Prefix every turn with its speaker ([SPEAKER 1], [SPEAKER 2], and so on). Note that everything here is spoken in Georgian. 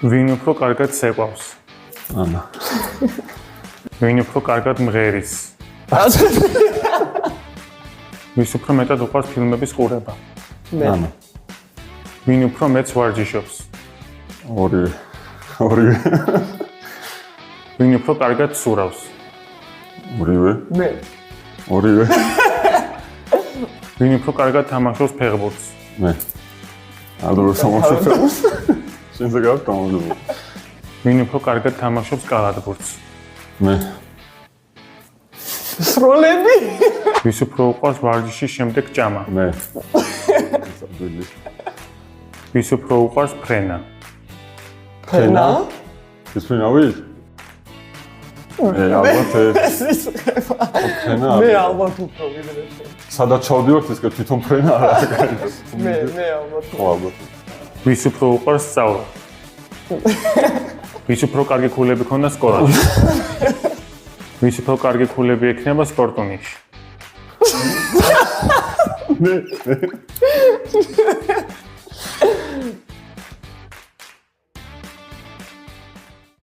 [SPEAKER 1] ვინ უფრო კარგად ცეკვავს?
[SPEAKER 2] ანა.
[SPEAKER 1] ვინ უფრო კარგად მღერის? ვის უფრო მეტად უყვარს ფილმების ყურება?
[SPEAKER 2] ანა.
[SPEAKER 1] ვინ უფრო მეტს ვარჯიშობს?
[SPEAKER 2] ორივე.
[SPEAKER 1] ვინ უფრო კარგად ცურავს?
[SPEAKER 2] ორივე.
[SPEAKER 3] მე.
[SPEAKER 2] ორივე.
[SPEAKER 1] ვინ უფრო კარგად თამაშობს ფეხბურთს?
[SPEAKER 2] მე. ადრე თამაშობს. შენზე გავთამაშობ.
[SPEAKER 1] ვინ უფრო კარგად თამაშობს კალათბურთს?
[SPEAKER 2] მე.
[SPEAKER 3] სროლები.
[SPEAKER 1] ვის უფრო უყვარს ვარჯიშის შემდეგ ჭამა?
[SPEAKER 2] მე.
[SPEAKER 1] ვის უფრო უყვარს ფრენა?
[SPEAKER 3] ფენა?
[SPEAKER 2] ის ფინავი? ალბათ
[SPEAKER 3] ეს
[SPEAKER 2] ფრენა.
[SPEAKER 3] მე ალბათ უფრო ვიდრე შენ.
[SPEAKER 2] სადაც ჩავდივართ ეს თვითონ ფრენა არა გაიგო.
[SPEAKER 3] მე ალბათ.
[SPEAKER 2] ხო ალბათ.
[SPEAKER 1] ვის უფრო უყვარს სწავლა? ვის უფრო კარგი ქულები ქონდა სკოლაში? ვის უფრო კარგი ქულები ექნება სპორტონიაში?
[SPEAKER 2] მე